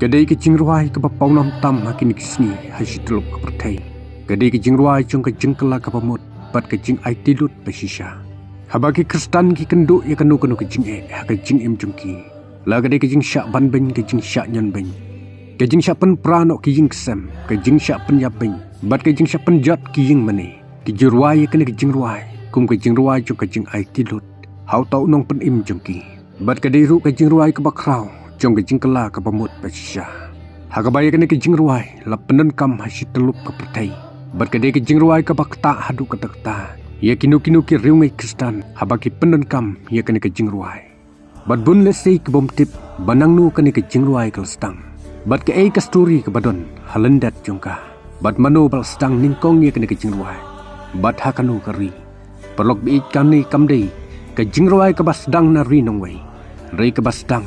Kadai ke jingruai ke bapau nam tam hakin kisni hasituluk ke pertai. Kadai ke jingruai jong ke jengkela ke pamut bat ke jing ai tilut pesisha. Habaki Kristan ki kendu ya kenu ke jing ha ke jing em jongki. La kadai ke jing syak ban ben ke jing syak nyan ben. Ke jing syak pen pranok ki jing kesem ke jing syak pen yap ben. Bat ke jing syak pen jat ki jing mane. Ke jingruai ya kene ke jingruai kum ke jingruai jong ke jing ai tilut. Hau tau nong pen im jongki. Bat kadai ru ke jingruai ke bakrau. Jong ke jingkela ke pamut pesisha. Hakabaya kene ke jingruai la penen kam hasitelup ke pertai. Bat kede ke jingruai ke bakta hadu ke takta. Ya kinu ki riungai Kristan habaki penen kam ya kene ke jingruai. Bat bun lesei ke bom tip banang nu kene ke jingruai ke stang. Bat ke ei kasturi ke badon halendat jongka. Bat mano bal stang ningkong ya kene ke jingruai. Bat hakanu kari. Perlok biit kami kamdei ke jingruai ke basdang na ri nongwei. Ri ke basdang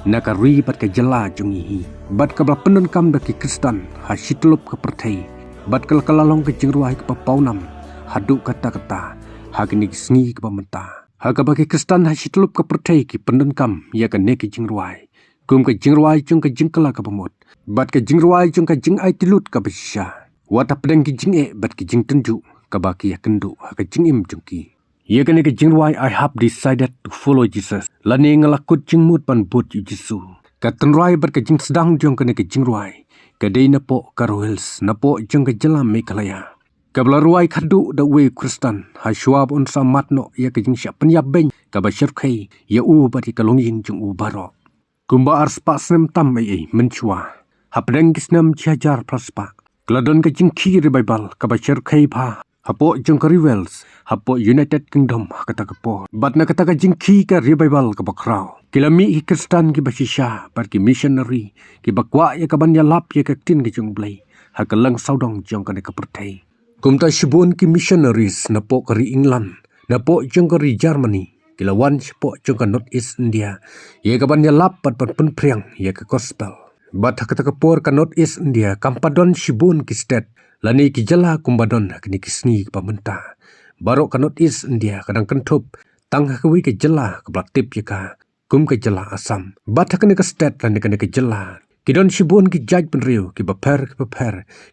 naka ri bat ke jela jongihi bat ke bla penen kam daki Kristan hasitlup ke pertai bat ke kalalong ke jingruai ke papaunam hadu kata-kata hakini sngi ke pamenta haka baki Kristan hasitlup ke pertai ki penen kam ya ke ne ke jingruai kum ke jingruai jong ke jingkela ke pamut bat ke jingruai jong ke jing ai tilut ke besya wata pedeng ki jing bat ke jing tenju ke baki ya kendu haka jing im jongki. Ia kene ke jingruai I have decided to follow Jesus. Lani ngelakut jingmut pan but Yesu. Katenrai ber ke jing sedang jong kene ke jingruai. Kadai napo karohils napo jong ke jelam mekalaya. Kablaruai kadu da we Kristan. Hashwab on samat no ia ke jing syak penyap beng. Kabashir kai ia bari kalongin jong baro. Kumba arspa snem tam mencua. Hapdeng kisnem ciajar praspa. Kladon ke jing kiri Bible kabashir kai pa. Hapo jong ka Rivels, hapo United Kingdom kata kepo. Bat na kata ka jingki ka revival ka bakrao. Kilami ki Kristan ki basisya, bar ki missionary, ki bakwa ya ka banya lap ya ka tin ki jong blay. Hakalang saudong jong ka ne ka pertai. Kumta shibun ki missionaries na po ka ri England, na po jong ka ri Germany. Kilawan sipo jong ka North East India, ya ka banya lap pat penpriang ya ka gospel. Bat kata kepor ka North East India, kampadon shibun ki state. Lani ki jala kumbadon kini kisni pamenta. Barok kanot is India kadang kentup. Tang hakwi ke jala ke platip yaka. Kum ke jala asam. Bata kene ke state lani kene ke jala. Kidon shibun ki jaj penriu. Ki baper.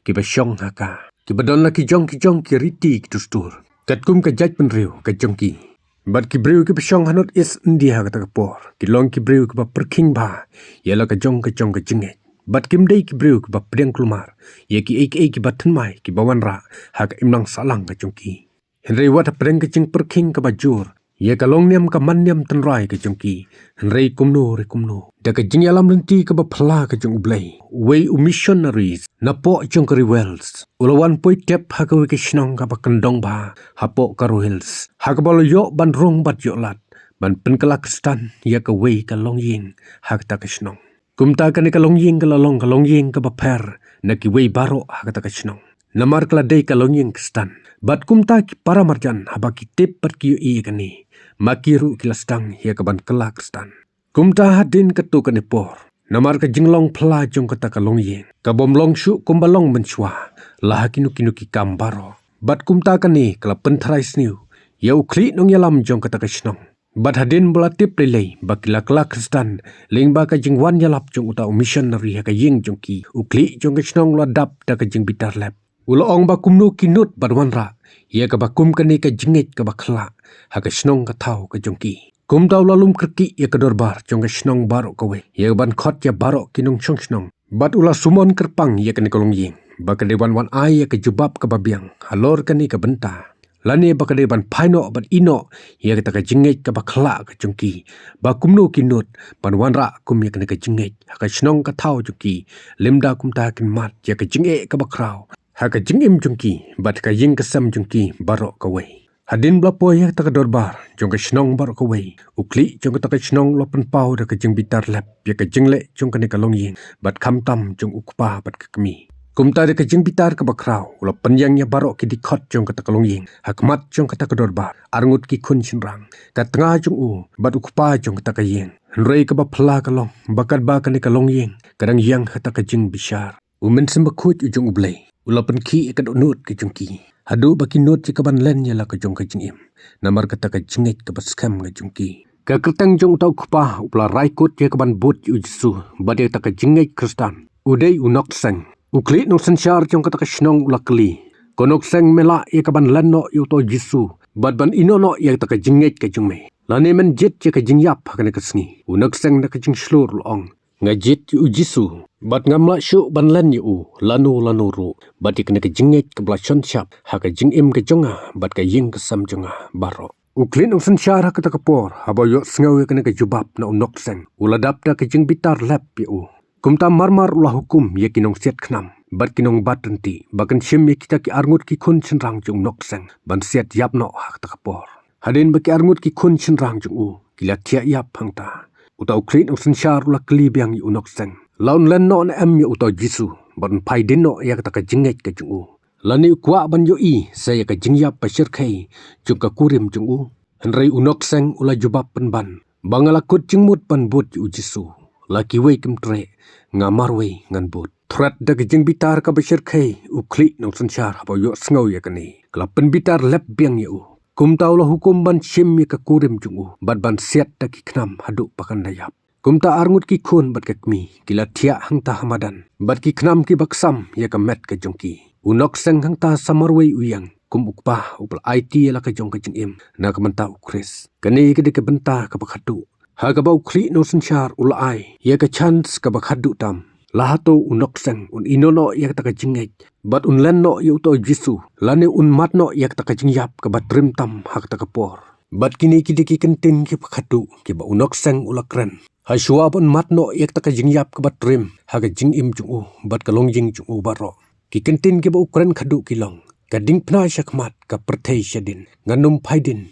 Ki basyong haka. Ki badon la ki jong ki riti ki tustur. Kat kum ke jaj penriu ke jongki. Bat ki briu ki basyong hanot is India kata kepor. Ki long ki briu ki baperking ba. Yala ke jong ke jengek. Bat kimdei ki briu ki bapdeng kelumar. Ya ki ek batan mai ki bawan ra. Haka imnang salang ka jongki. Henry wat apdeng ke jeng perking ka bajur. Ya ka long niam ka man niam tenrai ka jongki. Henry kumno. Da ka jeng alam lenti ka bapla ka jong ublay. Way missionaries. Napo jong ka Rivels. Ulawan poy tep haka wiki sinong ka bakandong ba. Hapo ka Rohils. Haka balo yok ban rong bat yok lat. Ban penkala Kristan. Ya ka way ka long ying. Haka ta ka sinong. Kumta ka ni kalong ying ka baper na kiway baro hakata ka sinong. Namar kladey kalong ying Kristan. Bat kumta ki para marjan habaki tip pat kiyo iya ka ni. Makiru kilastang hiya ka ban kala Kristan. Kumta hadin katu ka ni por. Namar ka jinglong pla jong kata kalong ying. Kabomlong syuk kumbalong mensyua. Laha kinu ki kambaro. Bat kumta ka ni kala pentharay sniw. Ya ukli nong yalam jong kata ka sinong. Bat hadin belatip lelei baki lakla Kristan ling ba ka jingwan yalap jong uta missionary ha ka ying jong ki ukli jong ka snong ladap da ka jing bitar lap uloong ba kumnu kinut badwan ra ya ka ba kum ka ni ka jingit ka bakla ha ka snong ka thau ka jong ki kum daw lalum krki ya ka dorbar jong ka snong baro ka we ya ban khot ya baro kinong chong snong bat ula sumon kerpang ya ka ni kolong ying ba ka dewan wan ai ya ka jubab ka babiang halor ka ni ka benta. Lani bakade ban paino ban ino ya kita ka jingej ka bakla ka jongki ba kumno kinut ban wanra kum ya ka jingej ka snong ka thau jongki limda kum ta kin mat ya ka jinge ka bakrau ha ka jingim jongki bat ka ying ka sam jongki baro ka we hadin bla po ya ta ka dorbar jong ka snong baro ka we ukli jong ka snong lopen pau da ka jing bitar lap ya ka jingle jong ka ni ka long yin bat kham tam jong ukpa bat ka kami. Kumta de ka jing bitar ka bakrau ulo penyangnya baro ki dikot jong kata kalong ying hakmat jong kata ka dorbar arngut ki kun sinrang ka tengah jong bat ukpa jong kata ka ying henrei ka bapla kalong bakat ba ka ni kalong ying kadang yang kata ka jing bishar umen sembakut ujong ublay ulo pen ki ka donut ki jong ki Hadu baki not ci kaban len ya la ka jong ka jing im. Namar kata ka jingit ka baskam ka jongki. Ka kertang jong tau kupa upla raikut ya kaban bot yu jisu. Badai ta ka jingit kristan. Udai unok seng. Ukli nong sensyar jong kata ka shnong ula keli. Konok seng mela ya kaban len no yu to jisu. Bad ban ino no ya ta ka jingit ka jong me. Lani men jet ya ka jingyap ha kana ka sengi. Unok seng na ka jing shlur luong. Ngajit yu jisu. Bat ngamla syuk ban len yu lanu ru. Bat ikna ka jingit ka blashon syap. Ha ka jing im ka jonga. Bat ka ying ka sam jonga baro. Uklin ong sensyar ha kata kapor. Haba yuk sengaw ya kena ka jubab na unok seng. Uladap da ka jing bitar lep yu. Kumta marmar ulah hukum ya kinong siat khnam. Bat kinong bat renti. Bakan syim ya kita ki arngut ki kun chenrang jung nok seng. Ban siat yap no ha kata kapor. Hadin baki arngut ki kun chenrang jung u. Kila tiak yap hangta. Uta uklin ong sensyar ulah keli biang yu unok seng. Laun len no na em yu uta jisu. Ban pai din no ya kata ka jingit ka jung u. Lani ukwa ban yo i saya ka jingyap pasir kai jung ka kurim jung u. Henry unok seng ula jubab penban. Bangalakut jingmut pan bot yu jisu. Laki wei kem tre ngamar wei ngan bot. Thrat da ka jing bitar ka pasir kai ukli nong sensyar haba yo sengaw ya kani. Kelapen bitar lep biang yu. Kum taulah hukum ban syim ya ka kurim jung u. Bad ban siat da ki knam haduk pakan dayap. Kum ta arngut ki kun bat ka kmi. Kila tiak hang ta hamadan. Bat ki knam ki baksam ya ka met ka jongki. Unok seng hang ta samarwei uyang. Kum ukpah upal IT ya ka jong ka jing im. Na ka menta ukris. Kani ka di ka benta ka bakhadu. Ha ka ba ukli no sensyar ula ai. Ya ka chance ka bakhadu tam. Lahato unok seng un inono ya ka jingait. Bat un len no ya uto jisu. Lani un mat no ya ka jingyap ka batrim tam ha ka por. Bat kini ki di ki kentin ki bakhadu. Ki ba unok seng ula kren. Ha syua pun mat no ya ka jingyap ka batrim. Ha ka jing im jung u. Bat ka long jing jung u baro. Ki kentin ki ba ukren khadu ki long. Kading pna syakmat ka perthei syadin. Nganum paidin.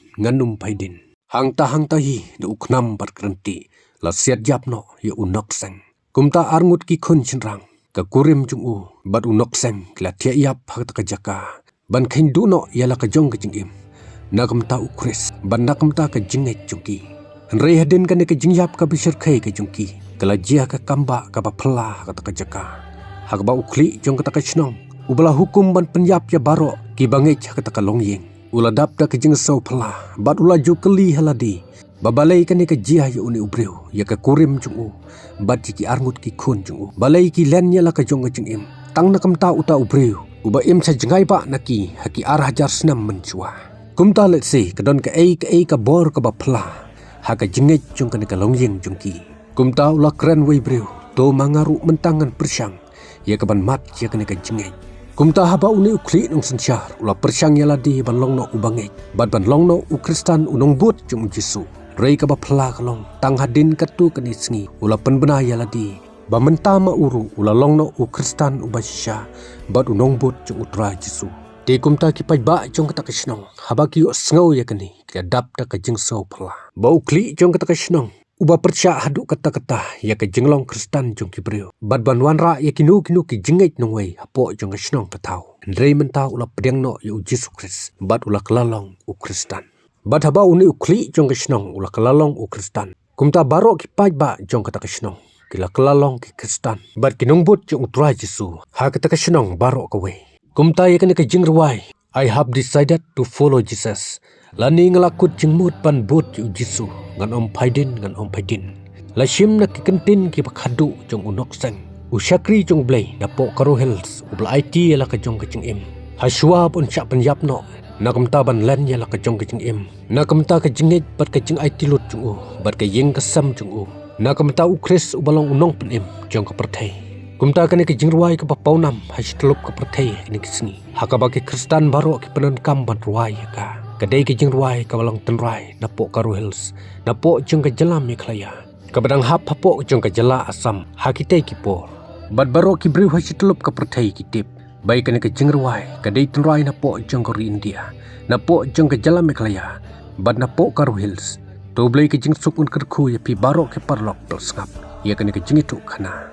Hang ta hi da uknam berkerenti. La siat jap no ya unok seng. Kumta arngut ki kun chenrang. Ka kurim jung u. Bat unok seng kila tiak yap hak ta ka jaka. Ban kain du no ya la ka jong ka jing im. Nakam ta ukris. Ban nakam ta ka jingait jungki. Henry hadin ka ne ka jingyap ka bisir kai ka jungki. Kala jia ka kamba ka ba pela hak ta ka jaka. Hak ba ukli jong ka ta ka chnong. Ubala hukum ban penyap ya baro ki bangit kata ka longyeng. Ula dap da ke jing sau pala. Bat ula ju keli haladi. Babalai ka ni ka jia ya uni ubreu. Ya ka kurim jung u. Bat ki arngut ki kun jung u. Balai ki len ya la ka jong ka jing im. Tang na kam ta uta ubreu. Uba im sa jengai ba naki haki arah jar senam mencua. Kumta let se kadon ka ei ka bor ka ba pala. Ha ka jingit jung ka ni ka longyeng jung ki. Kumta ula keren wei breu. To mangaru mentangan persyang. Ya ka ban mat ya ka ni ka jingit. Kumta haba uni ukli nong sensyar. Ula persyang yaladi ban long no ubangit. Bad ban long no ukristan unong but jung jisu. Rei ka ba pela kalong. Tang hadin katu kani sengi. Ula penbena yaladi. Ba mentama uru. Ula long no ukristan ubasisya. Bad unong but jung utra jisu. Di kumta ki paj ba jong kata kasnong. Haba ki yuk sengaw ya kani. Kia dap da ka jing saw pela. Ba ukli jong kata kasnong. Uba persya haduk kata-kata ya ke jenglong kristan jong ki brio. Bad ban wanra ya kinu ki jingait nong wei hapo jong kasnong katau. Ndrei mentau ula pedang no ya Yesus Kris. Bad ula kelalong u kristan. Bad haba uni ukli jong kasnong ula kelalong u kristan. Kumta baro ki paj ba jong kata kasnong. Kila kelalong ki kristan. Bad kinong but jong utrai Jesu. Ha kata kasnong baro ka wei. Kumta ya kena ka jingruai. I have decided to follow Jesus. Lani ngelakut jengmut pan but yu Jesu. Ngan om paidin. Lashim na kikentin ki pakhadu jong unok seng. Usyakri jong blay na po karo hills. Ubla IT yala ka jong kaching im. Haswa pun syak penyap no. Nakamta ban len yala ka jong kaching im. Nakamta ka jingit bat kaching IT lut jong u. Bat ka ying kasam jong u. Nakamta ukris ubalong unong pen im jong ka perthei. Kumta ka ni ka jingruai ka papaunam. Hasitelup ka perthei ni kisengi. Haka bagi kristan baro ki penenkam ban ruai ka. Kadai ke jing ruai ka walang tenrai napo karu hills napo jeng ka jalam miklaya kabadang hap hapo jeng ka jala asam hakitei ki por bad baro ki briu hasitelup ka perthei ki tip bai ka jing ruai kadai tenrai napo jeng ka India napo jeng ka jalam miklaya bad napo karu hills to blai ke jing sukun kerku ya pi baro ke parlok pel sngap ya ka jing itu kana